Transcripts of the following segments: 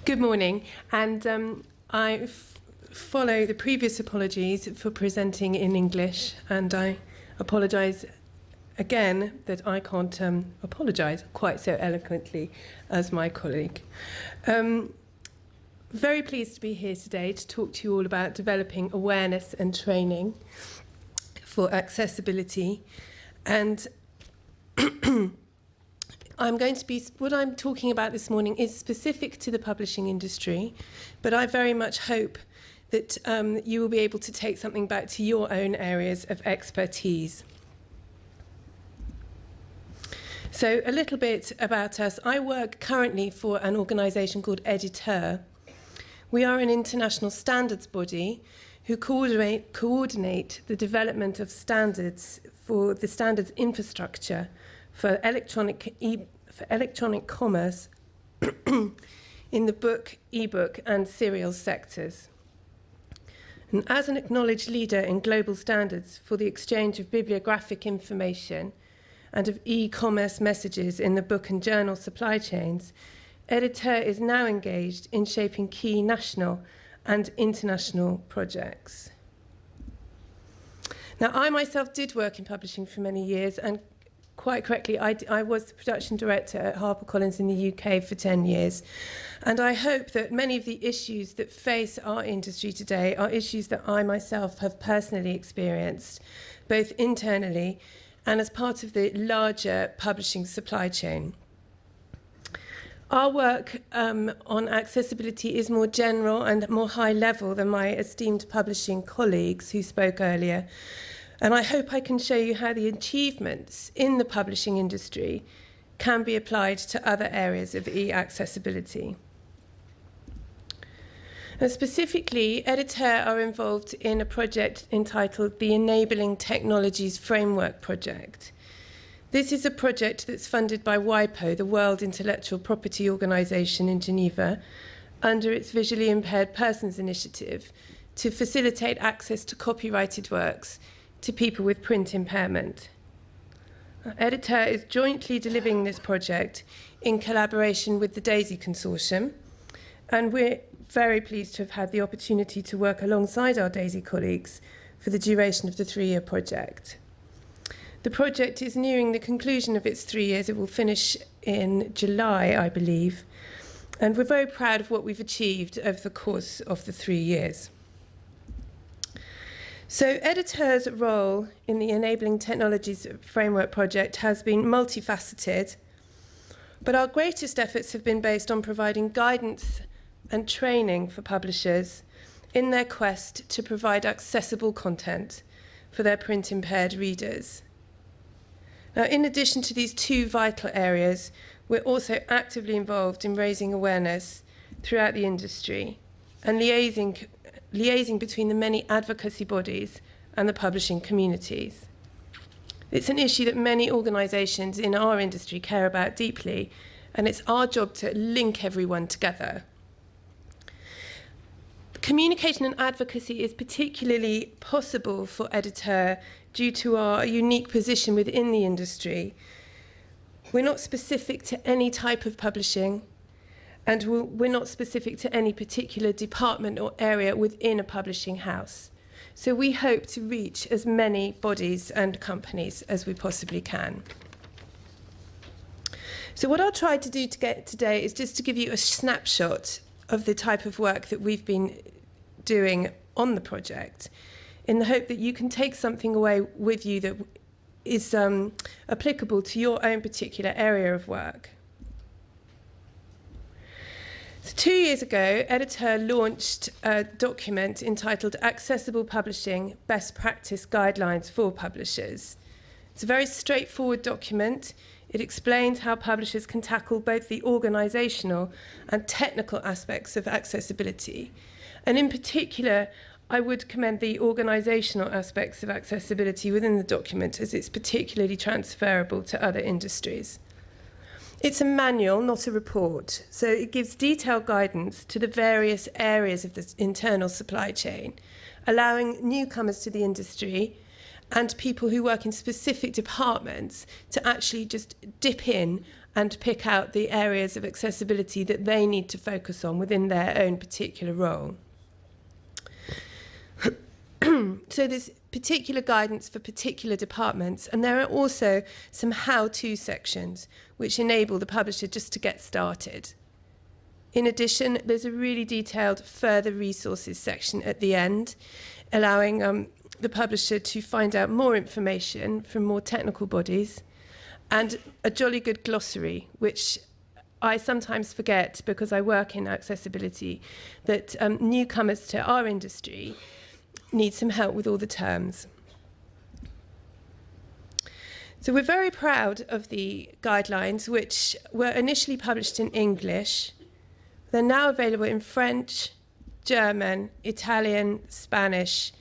Good morning, and I follow the previous apologies for presenting in English, and I apologise again that I can't apologise quite so eloquently as my colleague. Very pleased to be here today to talk to you all about developing awareness and training for accessibility, and what I'm talking about this morning is specific to the publishing industry, but I very much hope that you will be able to take something back to your own areas of expertise. So a little bit about us. I work currently for an organisation called Editeur. We are an international standards body who coordinate the development of standards for the standards infrastructure for electronic commerce in the book, e-book and serial sectors. And as an acknowledged leader in global standards for the exchange of bibliographic information and of e-commerce messages in the book and journal supply chains, Editeur is now engaged in shaping key national and international projects. Now, I myself did work in publishing for many years, and quite correctly, I was the production director at HarperCollins in the UK for 10 years. And I hope that many of the issues that face our industry today are issues that I myself have personally experienced, both internally and as part of the larger publishing supply chain. Our work on accessibility is more general and more high level than my esteemed publishing colleagues who spoke earlier. And I hope I can show you how the achievements in the publishing industry can be applied to other areas of e-accessibility. And specifically, Editeur are involved in a project entitled the Enabling Technologies Framework Project. This is a project that's funded by WIPO, the World Intellectual Property Organization in Geneva, under its Visually Impaired Persons Initiative to facilitate access to copyrighted works to people with print impairment. Editeur is jointly delivering this project in collaboration with the DAISY Consortium, and we're very pleased to have had the opportunity to work alongside our DAISY colleagues for the duration of the 3-year project. The project is nearing the conclusion of its 3 years. It will finish in July, I believe, and we're very proud of what we've achieved over the course of the 3 years. So Editeur's role in the Enabling Technologies Framework Project has been multifaceted, but our greatest efforts have been based on providing guidance and training for publishers in their quest to provide accessible content for their print-impaired readers. Now, in addition to these two vital areas, we're also actively involved in raising awareness throughout the industry and liaising between the many advocacy bodies and the publishing communities. It's an issue that many organisations in our industry care about deeply, and it's our job to link everyone together. Communication and advocacy is particularly possible for Editeur due to our unique position within the industry. We're not specific to any type of publishing, and we're not specific to any particular department or area within a publishing house. So we hope to reach as many bodies and companies as we possibly can. So what I'll try to do today is just to give you a snapshot of the type of work that we've been doing on the project, in the hope that you can take something away with you that is applicable to your own particular area of work. So 2 years ago, Editeur launched a document entitled Accessible Publishing Best Practice Guidelines for Publishers. It's a very straightforward document. It explains how publishers can tackle both the organisational and technical aspects of accessibility. And in particular, I would commend the organisational aspects of accessibility within the document, as it's particularly transferable to other industries. It's a manual, not a report, so it gives detailed guidance to the various areas of the internal supply chain, allowing newcomers to the industry and people who work in specific departments to actually just dip in and pick out the areas of accessibility that they need to focus on within their own particular role. So there's particular guidance for particular departments, and there are also some how-to sections which enable the publisher just to get started. In addition, there's a really detailed further resources section at the end, allowing the publisher to find out more information from more technical bodies, and a jolly good glossary, which I sometimes forget because I work in accessibility, that newcomers to our industry need some help with all the terms. So we're very proud of the guidelines, which were initially published in English. They're now available in French, German, Italian, Spanish,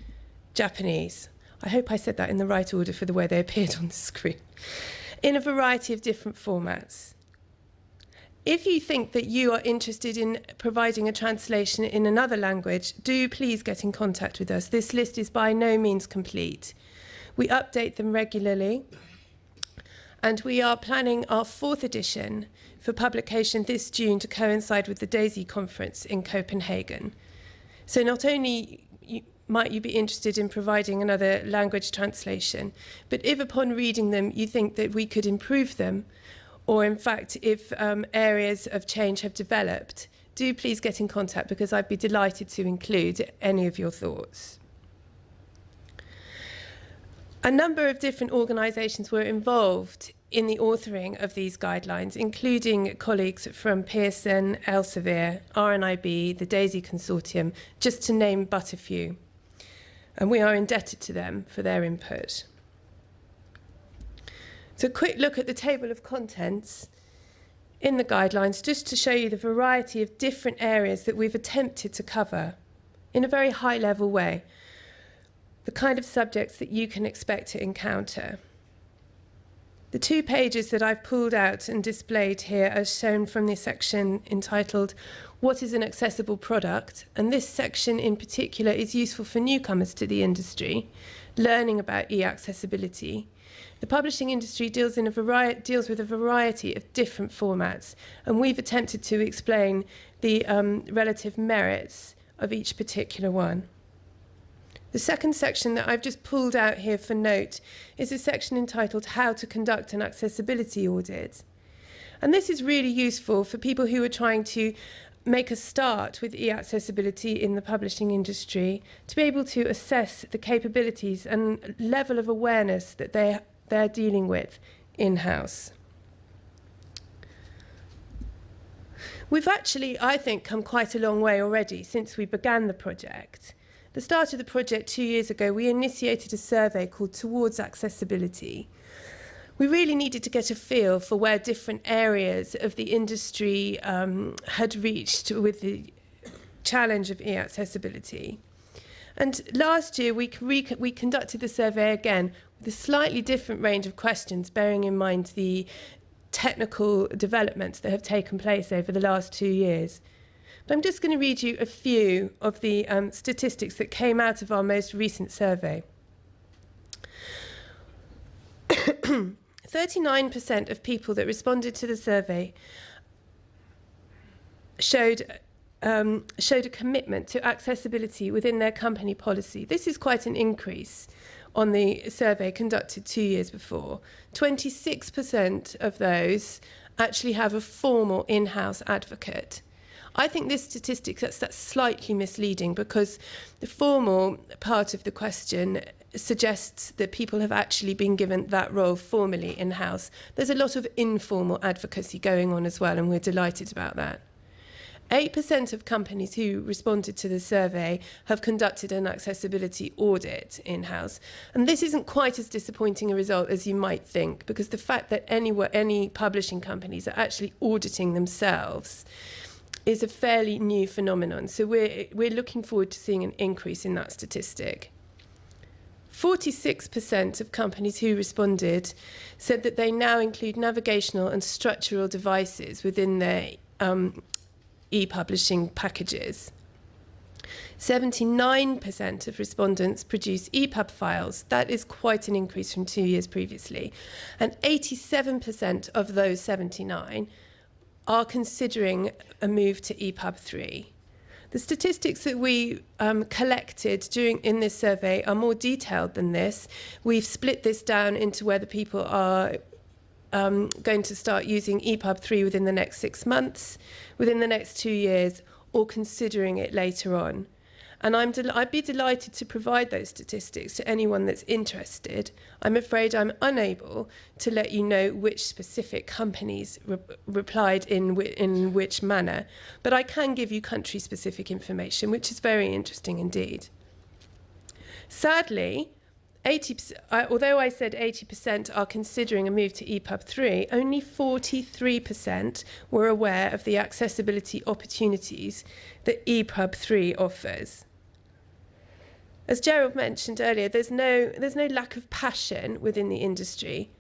Japanese. I hope I said that in the right order for the way they appeared on the screen. In a variety of different formats. If you think that you are interested in providing a translation in another language, do please get in contact with us. This list is by no means complete. We update them regularly, and we are planning our 4th edition for publication this June to coincide with the DAISY conference in Copenhagen. So not only might you be interested in providing another language translation, but if upon reading them you think that we could improve them, or in fact if areas of change have developed, do please get in contact, because I'd be delighted to include any of your thoughts. A number of different organisations were involved in the authoring of these guidelines, including colleagues from Pearson, Elsevier, RNIB, the DAISY Consortium, just to name but a few. And we are indebted to them for their input. So a quick look at the table of contents in the guidelines, just to show you the variety of different areas that we've attempted to cover in a very high-level way, the kind of subjects that you can expect to encounter. The 2 pages that I've pulled out and displayed here are shown from this section entitled What is an Accessible Product? And this section in particular is useful for newcomers to the industry, learning about eAccessibility. The publishing industry deals with a variety of different formats, and we've attempted to explain the relative merits of each particular one. The second section that I've just pulled out here for note is a section entitled How to Conduct an Accessibility Audit. And this is really useful for people who are trying to make a start with eAccessibility in the publishing industry, to be able to assess the capabilities and level of awareness that they're dealing with in-house. We've actually, I think, come quite a long way already since we began the project. The start of the project 2 years ago, we initiated a survey called Towards Accessibility. We really needed to get a feel for where different areas of the industry had reached with the challenge of eAccessibility. And last year, we conducted the survey again with a slightly different range of questions, bearing in mind the technical developments that have taken place over the last 2 years. But I'm just going to read you a few of the statistics that came out of our most recent survey. 39% of people that responded to the survey showed a commitment to accessibility within their company policy. This is quite an increase on the survey conducted 2 years before. 26% of those actually have a formal in-house advocate. I think this statistic, that's slightly misleading, because the formal part of the question suggests that people have actually been given that role formally in-house. There's a lot of informal advocacy going on as well, and we're delighted about that. 8% of companies who responded to the survey have conducted an accessibility audit in-house. And this isn't quite as disappointing a result as you might think, because the fact that any publishing companies are actually auditing themselves is a fairly new phenomenon. So we're looking forward to seeing an increase in that statistic. 46% of companies who responded said that they now include navigational and structural devices within their e-publishing packages. 79% of respondents produce EPUB files. That is quite an increase from 2 years previously. And 87% of those 79 are considering a move to EPUB 3. The statistics that we collected in this survey are more detailed than this. We've split this down into whether people are going to start using EPUB 3 within the next 6 months, within the next 2 years, or considering it later on. And I'd be delighted to provide those statistics to anyone that's interested. I'm afraid I'm unable to let you know which specific companies replied in which manner, but I can give you country-specific information, which is very interesting indeed. Sadly, although I said 80% are considering a move to EPUB 3, only 43% were aware of the accessibility opportunities that EPUB 3 offers. As Gerald mentioned earlier, there's no lack of passion within the industry,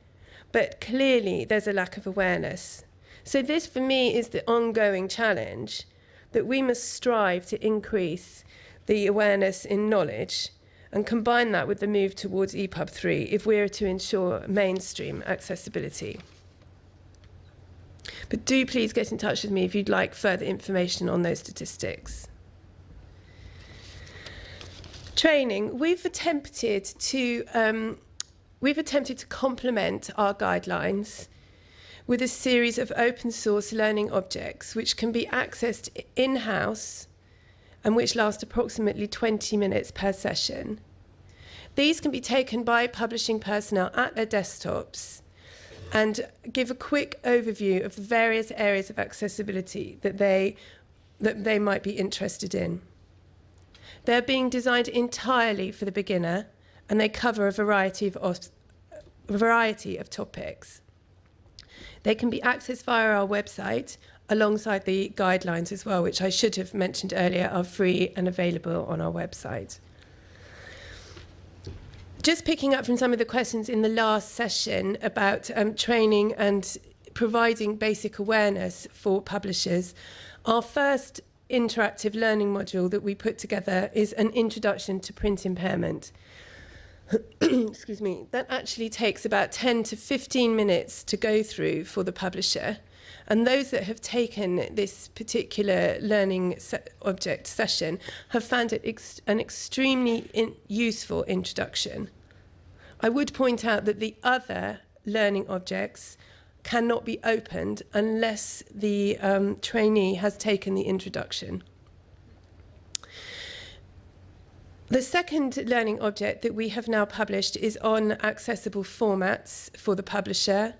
but clearly there's a lack of awareness. So this, for me, is the ongoing challenge, that we must strive to increase the awareness in knowledge and combine that with the move towards EPUB 3 if we are to ensure mainstream accessibility. But do please get in touch with me if you'd like further information on those statistics. Training. We've attempted to complement our guidelines with a series of open source learning objects which can be accessed in-house and which last approximately 20 minutes per session. These can be taken by publishing personnel at their desktops and give a quick overview of the various areas of accessibility that they might be interested in. They're being designed entirely for the beginner, and they cover a variety of topics. They can be accessed via our website, alongside the guidelines as well, which I should have mentioned earlier, are free and available on our website. Just picking up from some of the questions in the last session about training and providing basic awareness for publishers, our first interactive learning module that we put together is an introduction to print impairment. Excuse me. That actually takes about 10 to 15 minutes to go through for the publisher. And those that have taken this particular learning object session have found it an extremely useful introduction. I would point out that the other learning objects cannot be opened unless the trainee has taken the introduction. The second learning object that we have now published is on accessible formats for the publisher,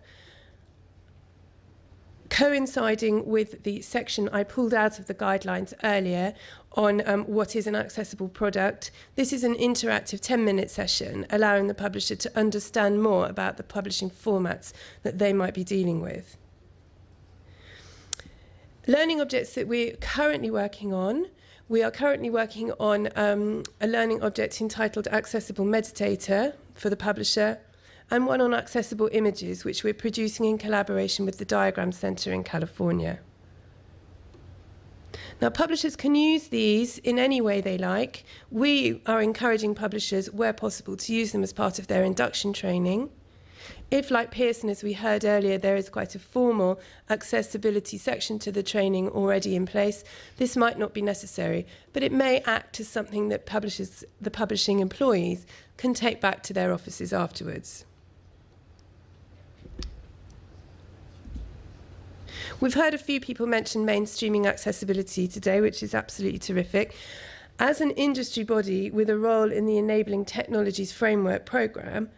coinciding with the section I pulled out of the guidelines earlier on what is an accessible product. This is an interactive 10-minute session allowing the publisher to understand more about the publishing formats that they might be dealing with. Learning objects that we're currently working on. We are currently working on a learning object entitled Accessible Meditator for the publisher, and one on accessible images, which we're producing in collaboration with the Diagram Center in California. Now, publishers can use these in any way they like. We are encouraging publishers, where possible, to use them as part of their induction training. If, like Pearson, as we heard earlier, there is quite a formal accessibility section to the training already in place, this might not be necessary, but it may act as something that the publishing employees can take back to their offices afterwards. We've heard a few people mention mainstreaming accessibility today, which is absolutely terrific. As an industry body with a role in the Enabling Technologies Framework Programme,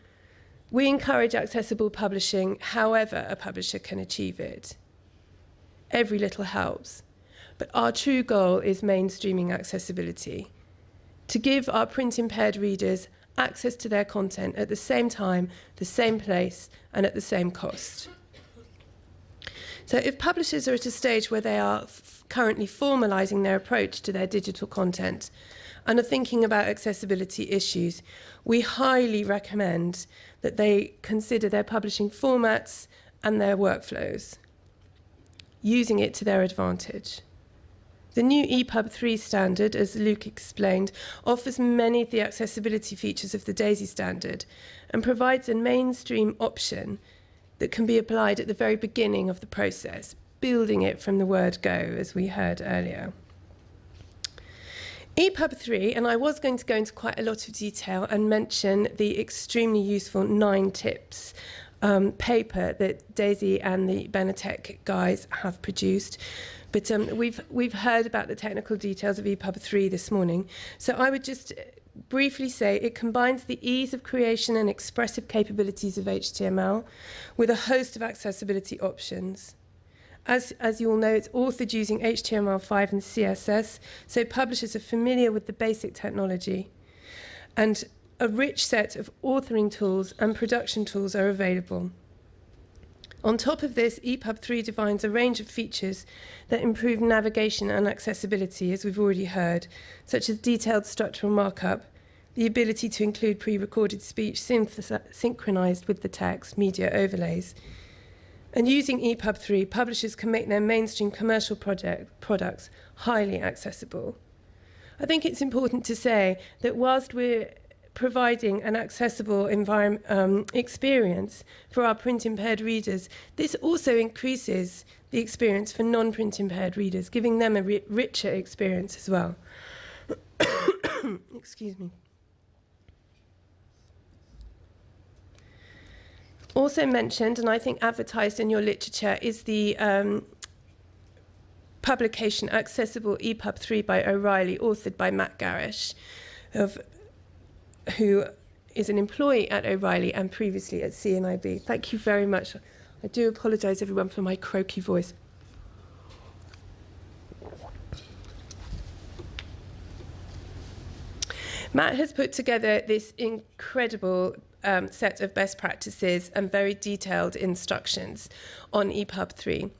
we encourage accessible publishing however a publisher can achieve it. Every little helps. But our true goal is mainstreaming accessibility, to give our print-impaired readers access to their content at the same time, the same place, and at the same cost. So if publishers are at a stage where they are currently formalising their approach to their digital content and are thinking about accessibility issues, we highly recommend that they consider their publishing formats and their workflows, using it to their advantage. The new EPUB 3 standard, as Luke explained, offers many of the accessibility features of the DAISY standard and provides a mainstream option that can be applied at the very beginning of the process, building it from the word go, as we heard earlier. EPUB 3, and I was going to go into quite a lot of detail and mention the extremely useful 9 tips paper that Daisy and the Benetech guys have produced. But we've heard about the technical details of EPUB 3 this morning. So I would just briefly say it combines the ease of creation and expressive capabilities of HTML with a host of accessibility options. As you all know, it's authored using HTML5 and CSS, so publishers are familiar with the basic technology. And a rich set of authoring tools and production tools are available. On top of this, EPUB 3 defines a range of features that improve navigation and accessibility, as we've already heard, such as detailed structural markup, the ability to include pre-recorded speech synchronized with the text, media overlays. And using EPUB 3, publishers can make their mainstream commercial products highly accessible. I think it's important to say that whilst we're providing an accessible experience for our print-impaired readers, this also increases the experience for non-print impaired readers, giving them a richer experience as well. Excuse me. Also mentioned, and I think advertised in your literature, is the publication Accessible EPUB 3 by O'Reilly, authored by Matt Garish, who is an employee at O'Reilly and previously at CNIB. Thank you very much. I do apologise, everyone, for my croaky voice. Matt has put together this incredible set of best practices and very detailed instructions on EPUB 3.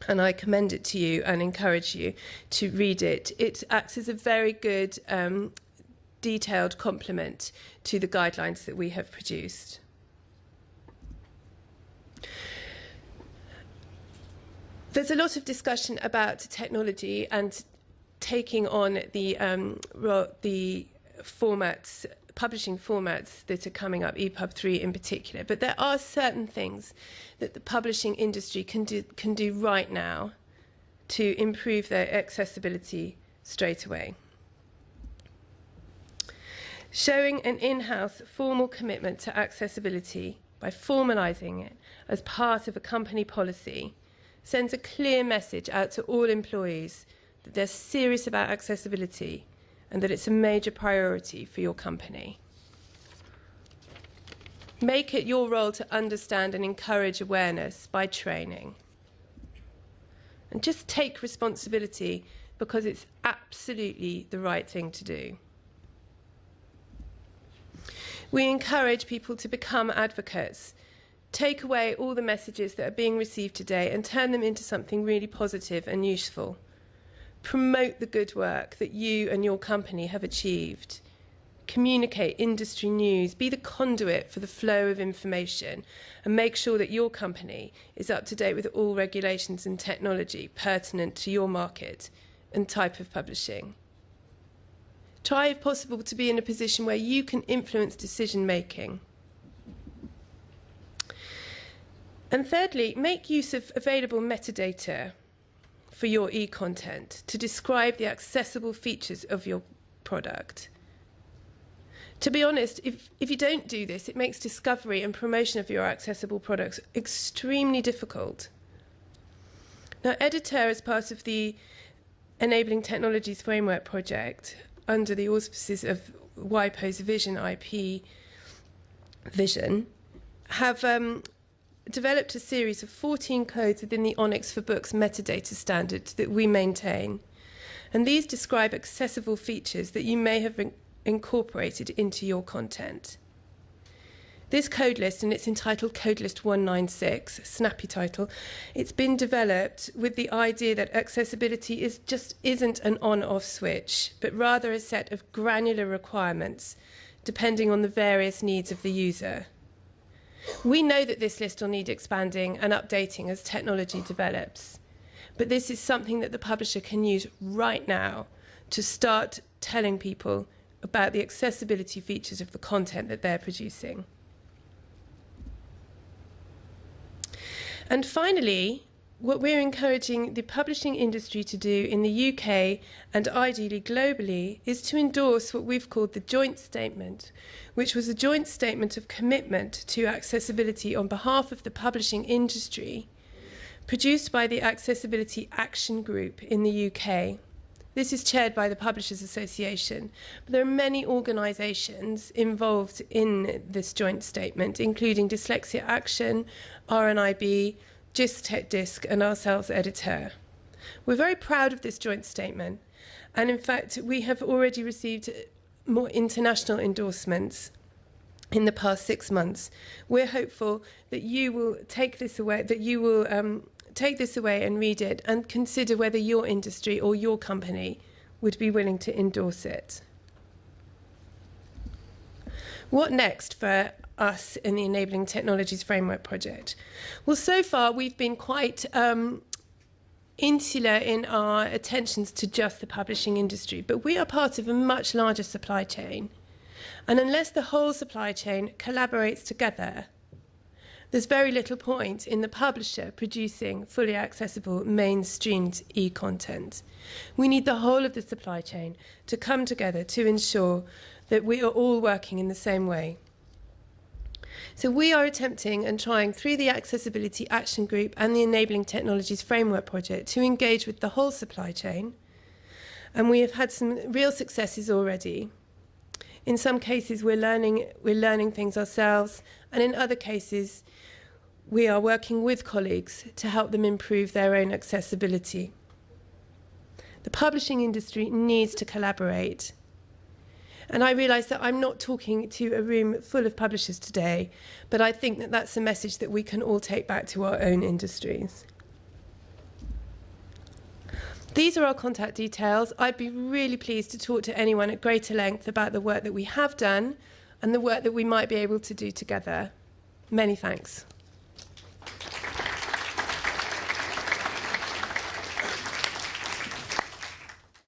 And I commend it to you and encourage you to read it. It acts as a very good detailed complement to the guidelines that we have produced. There's a lot of discussion about technology and taking on the formats, publishing formats that are coming up, EPUB 3 in particular. But there are certain things that the publishing industry can do right now to improve their accessibility straight away. Showing an in-house formal commitment to accessibility by formalising it as part of a company policy sends a clear message out to all employees that they're serious about accessibility and that it's a major priority for your company. Make it your role to understand and encourage awareness by training. And just take responsibility because it's absolutely the right thing to do. We encourage people to become advocates. Take away all the messages that are being received today and turn them into something really positive and useful. Promote the good work that you and your company have achieved. Communicate industry news. Be the conduit for the flow of information and make sure that your company is up to date with all regulations and technology pertinent to your market and type of publishing. Try, if possible, to be in a position where you can influence decision-making. And thirdly, make use of available metadata for your e-content to describe the accessible features of your product. To be honest, if you don't do this, it makes discovery and promotion of your accessible products extremely difficult. Now, Editor, as part of the Enabling Technologies Framework project, under the auspices of WIPO's Vision IP vision, have developed a series of 14 codes within the Onyx for Books metadata standard that we maintain. And these describe accessible features that you may have incorporated into your content. This code list, and it's entitled Code List 196, snappy title, it's been developed with the idea that accessibility isn't an on-off switch, but rather a set of granular requirements depending on the various needs of the user. We know that this list will need expanding and updating as technology develops, but this is something that the publisher can use right now to start telling people about the accessibility features of the content that they're producing. And finally, what we're encouraging the publishing industry to do in the UK and ideally globally is to endorse what we've called the joint statement, which was a joint statement of commitment to accessibility on behalf of the publishing industry, produced by the Accessibility Action Group in the UK. This is chaired by the Publishers Association, but there are many organisations involved in this joint statement, including Dyslexia Action, RNIB, GIST Tech Disc and ourselves, Editeur. We're very proud of this joint statement, and in fact we have already received more international endorsements in the past 6 months. We're hopeful that you will take this away, take this away and read it and consider whether your industry or your company would be willing to endorse it. What next for us in the Enabling Technologies Framework project? Well, so far we've been quite insular in our attentions to just the publishing industry, but we are part of a much larger supply chain. And unless the whole supply chain collaborates together, there's very little point in the publisher producing fully accessible mainstreamed e-content. We need the whole of the supply chain to come together to ensure that we are all working in the same way. So we are attempting and trying through the Accessibility Action Group and the Enabling Technologies Framework project to engage with the whole supply chain. And we have had some real successes already. In some cases, we're learning things ourselves, and in other cases, we are working with colleagues to help them improve their own accessibility. The publishing industry needs to collaborate. And I realise that I'm not talking to a room full of publishers today, but I think that that's a message that we can all take back to our own industries. These are our contact details. I'd be really pleased to talk to anyone at greater length about the work that we have done and the work that we might be able to do together. Many thanks.